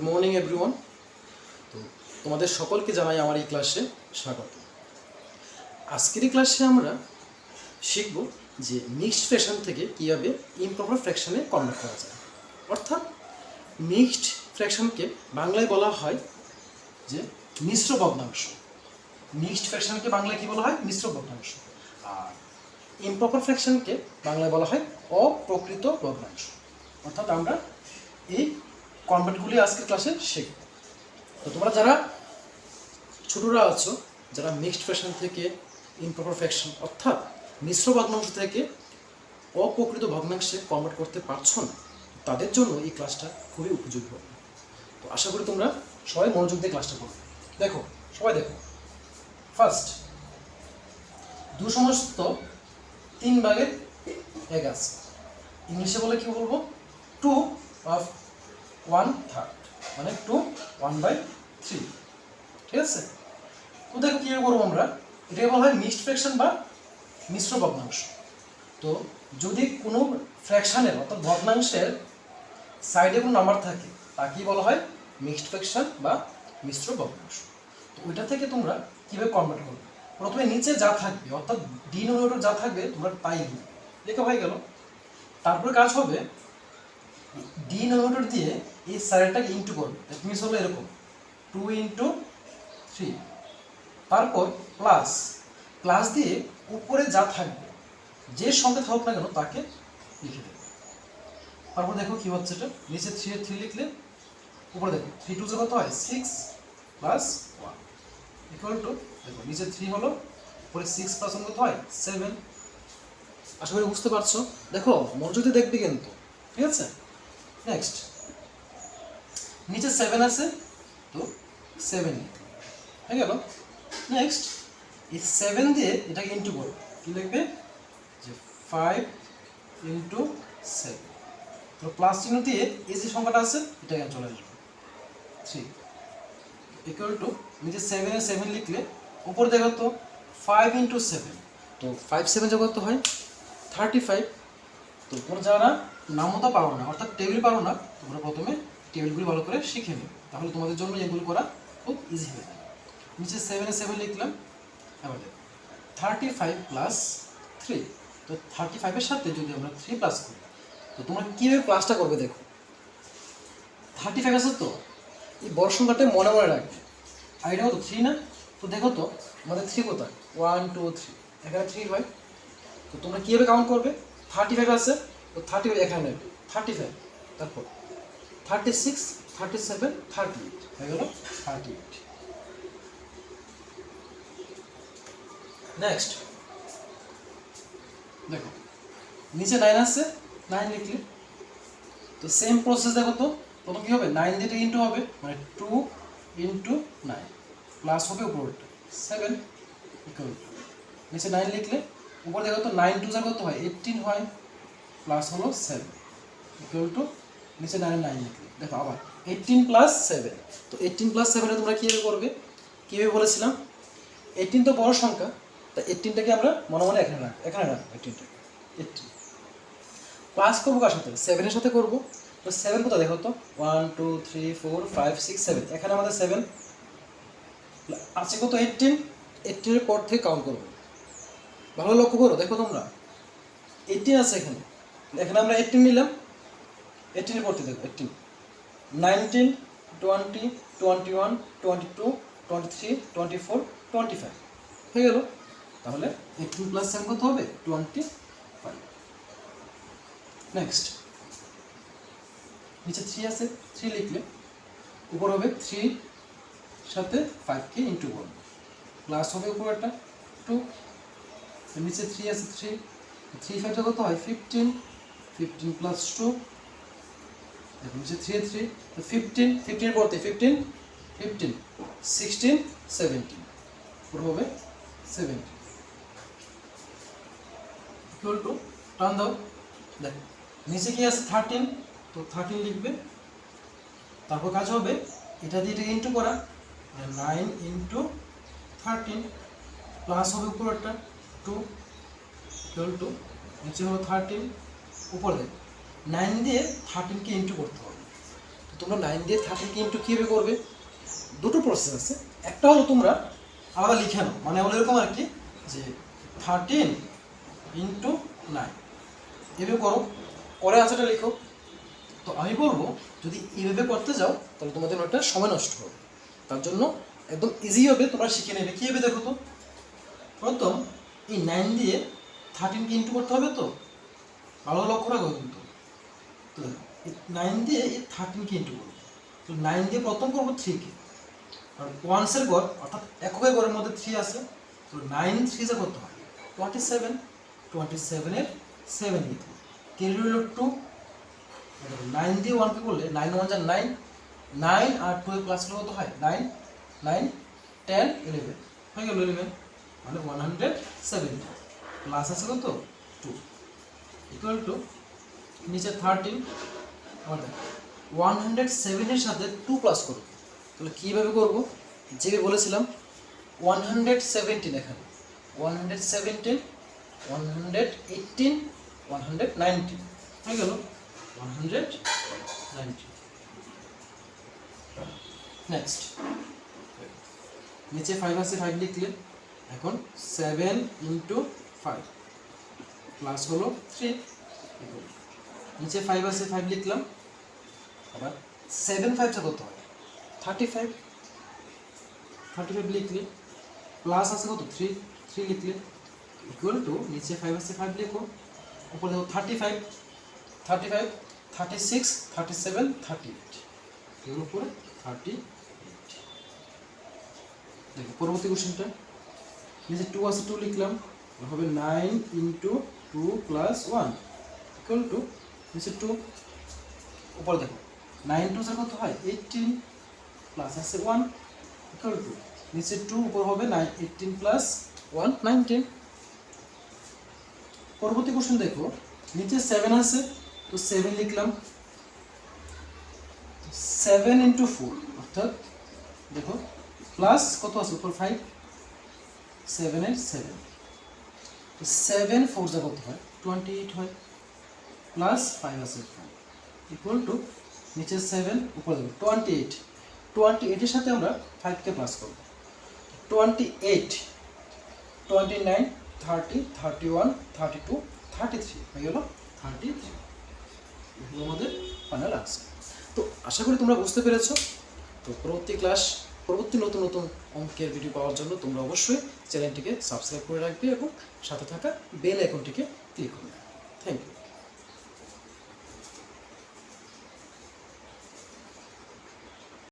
Morning everyone. তো তোমাদের সকলকে জানাই আমার এই ক্লাসে স্বাগত। আজকের এই ক্লাসে আমরা শিখব যে মিক্সড ফ্র্যাকশন থেকে কীভাবে ইমপ্রপার ফ্র্যাকশনে কনভার্ট করা যায়। অর্থাৎ মিক্সড ফ্র্যাকশনকে বাংলায় বলা হয় যে মিশ্র ভগ্নাংশ। মিক্সড ফ্র্যাকশনকে বাংলায় কী বলা হয়? মিশ্র ভগ্নাংশ। আর ইমপ্রপার ফ্র্যাকশনকে বাংলায় বলা হয় অপ্রকৃত ভগ্নাংশ। অর্থাৎ আমরা এই কনভার্টগুলি আজকের ক্লাসে শিখব। তো তোমরা যারা ছোটরা আছো, যারা মিক্সড ফ্র্যাকশন থেকে ইমপ্রপার ফ্র্যাকশন অর্থাৎ মিশ্র ভগ্নাংশ থেকে অপ্রকৃত ভগ্নাংশে কনভার্ট করতে পারছো না, তাদের জন্য এই ক্লাসটা খুবই উপযোগী হবে। তো আশা করি তোমরা সবাই মনোযোগ দিয়ে ক্লাসটা করবে। দেখো, সবাই দেখো। ফার্স্ট, 2/3 আছে। ইংলিশে বলে কি বলবো? 2/1/3 মানে 2/1/3। ঠিক আছে? তো দেখো কীভাবে করবো আমরা। এটাকে বলা হয় মিক্সড ফ্র্যাকশন বা মিশ্র ভগ্নাংশ। তো যদি কোনো ফ্র্যাকশানের অর্থাৎ ভগ্নাংশের সাইডে কোনো নাম্বার থাকে তাকেই বলা হয় মিক্সড ফ্র্যাকশন বা মিশ্র ভগ্নাংশ। তো ওইটা থেকে তোমরা কীভাবে কনভার্ট করবে? প্রথমে নিচে যা থাকবে অর্থাৎ ডিনোমিনেটর যা থাকবে তোমরা তাই লিখবে। লেখা হয়ে গেল। তারপরে কাজ হবে ডিনোমিনেটর দিয়ে এই সাইডটাকে ইন্টু করবে। দ্যাট মিনস হলো এরকম 2/3। তারপর প্লাস দিয়ে উপরে যা থাকবে যে সংখ্যা থাকুক না কেন তাকে লিখে দেবে। তারপর দেখো কি হচ্ছে, এটা নিচে 3 লিখলে উপরে দেখো 3 2 কত হয়? 6 + 1 ইকুয়াল টু, দেখো নিচে 3 হলো, উপরে 6 + 1 কত হয়? 7। আশা করি বুঝতে পারছো। দেখো মনোযোগ দিয়ে দেখবে কিন্তু, ঠিক আছে? নেক্সট, নিচে 7 আছে তো 7 হয়ে গেল। নেক্সট, এই 7 দিয়ে এটাকে ইন্টু করো। কি লিখবে? যে 5 × 7। তো প্লাস চিহ্ন দিয়ে এই যে সংখ্যাটা আছে এটা এখানে চলে আসবে 3 ইকুয়াল টু, নিচে 7 এ 7 লিখলে উপরে দেখো তো 5 × 7। তো 5 7 যোগ কত হয়? 35। তো তোমরা যারা নামতা পারো না অর্থাৎ টেবিল পারো না, তোমরা প্রথমে টেবিলগুলি ভালো করে শিখে নিও, তাহলে তোমাদের জন্য এগুলো করা খুব ইজি হয়ে যাবে। নিচে 7 এ 7 লিখলাম। এবার দেখো 35 + 3। তো 35-এর সাথে যদি আমরা 3 প্লাস করি, তো তোমরা কীভাবে প্লাসটা করবে? দেখো 35 আছে তো এই বড় সংখ্যাটা মনে মনে রাখবে। আর এটা কত? 3 না? তো দেখো তো আমাদের 3 কোথায়? 1 2 3, এখানে 3 হয়। তো তোমরা কীভাবে কাউন্ট করবে? 35 আছে তো 35 এখানে নেবে 35, তারপর 36 37 38 হয়ে গেল 38। নেক্সট দেখো নিচে 9 আছে, 9 লিখলে তো সেম প্রসেস। দেখো তো প্রথম কী হবে? 9 দিয়ে ইন্টু হবে, মানে 2 × 9 প্লাস হবে উপরটা 7 ইকুয়াল টু, নিচে 9 লিখলে উপরে দেখো তো 9 2 কত হয়? 18 হয়, প্লাস হলো 7 ইকুয়াল টু, নিচে 9 9 লিখলে দেখো আবার 18 + 7। তো 18 + 7 তোমরা কীভাবে করবে? কীভাবে বলেছিলাম? 18 তো বড় সংখ্যা, তা 18টাকে আমরা মনে মনে এখানে রাখবো 18টাকে 18 প্লাস করবো কার সাথে? 7-এর সাথে করবো। তো 7 কোথায় দেখো তো? 1 2 3 4 5 6 7, এখানে আমাদের 7 আছে কত? 18। 18-এর পর থেকে কাউন্ট করবো। ভালো লক্ষ্য করো, দেখো তোমরা 18 আছে এখানে, এখানে আমরা 18 নিলাম। 18-এর পর থেকে দেখো 18 19 20 21 22 23 24 25 হয়ে গেল। তাহলে 18 + 7 কত হবে? 25। নেক্সট, নিচে 3 আছে, 3 লিখলে উপর হবে 3 সাথে 5কে ইন্টু করবো, প্লাস হবে উপর একটা 2, নিচে 3 আছে 3 5 কত হয়? 15 15 + 2 দেখো নিচে 3 3 15 15-এর পর 15 15 16 17 উপর হবে 17 ইকুয়াল টু, টান দাও। দেখো নিচে কি আছে? 13। তো 13 লিখবে। তারপর কাজ হবে এটা দিয়ে এটাকে ইন্টু করা, 9 × 13 প্লাস হবে উপর একটা 2 ইকুয়াল টু, নিচে হলো 13, উপর দেখো 9 দিয়ে 13কে ইন্টু করতে হবে। তোমরা 9 দিয়ে 13কে ইন্টু কীভাবে করবে? দুটো প্রসেস আছে। একটা হলো তোমরা আলাদা লিখে নাও, মানে হলো এরকম আর কি, যে 13 ইন্টু 9 এভাবে করো, পরে আনসারটা লিখো। তো আমি বলবো যদি এইভাবে করতে যাও তাহলে তোমাদের একটা সময় নষ্ট হবে। তার জন্য একদম ইজি হবে, তোমরা শিখে নেবে। কীভাবে দেখো তো, প্রথম এই 9 দিয়ে 13কে ইন্টু করতে হবে। তো ভালো লক্ষ্য রাখো কিন্তু। তো 9 দিয়ে এই 13কে ইন্টু করবো। তো 9 দিয়ে প্রথম করবো 3কে, আর ওয়ান্সের ঘর অর্থাৎ এককের ঘরের মধ্যে 3 আছে। তো 9 3 যা করতে হয় 27, 27-এর 7 দিতে হবে। ক্যারি রইল 2। 9 দিয়ে 1কে করলে 9 1 যা 9, 9 আর 2 এর ক্লাস কত হয়? 9 9 10 11 হয়ে গেল 11, মানে 170 প্লাস আছে কত 2 ইকুয়াল টু নিচে 13। আবার দেখো 107 এর সাথে 2 প্লাস করব, তাহলে কীভাবে করব? যেভাবে বলেছিলাম 170 এখানে 117 118 119 হয়ে গেল 190। নেক্সট নিচে 5 আছে, 5 লিখলে এখন 7 ইন্টু 5 প্লাস হলো 3। নিচে 5 আছে, 5 লিখলাম। আবার 7 5 টা কত হয়? 35, 35 লিখলে প্লাস আছে কত 3, 3 লিখলে ইকুয়াল টু নিচে 5 আছে, 5 লিখো, উপরে দেখো 35 35 36 37 38 এর উপরে 38। দেখো পরবর্তী কোশ্চেনটা, নিচে 2 আছে, 2 লিখলাম, হবে 9 ইন্টু 2 প্লাস 1 ইকুয়াল টু নিচে 2, উপরে দেখো 9 2 কত হয় 18 প্লাস আছে 1 ইকুয়াল টু নিচে 2, উপর হবে 9 18 প্লাস 1 19। পরবর্তী কোশ্চেন দেখো, নিচে 7 আছে, তো 7 লিখলাম, 7 ইন্টু 4 অর্থাৎ দেখো প্লাস কত আছে উপর 5, 7 এর 7, তো 7 4 যা কত হয় 28 হয়, প্লাস 5 আছে 5 ইকুয়াল টু নিচে 7, উপরে দেবো 28, 28 এর সাথে আমরা 5কে প্লাস করব, 28 29 30 31 32 33 হয়ে গেল 33। এগুলো আমাদের ফাইনাল আনসার। তো আশা করি তোমরা বুঝতে পেরেছো। তো পরবর্তী নতুন নতুন অঙ্কের ভিডিও পাওয়ার জন্য তোমরা অবশ্যই চ্যানেলটিকে সাবস্ক্রাইব করে রাখবে এবং সাথে থাকা বেল আইকনটিকে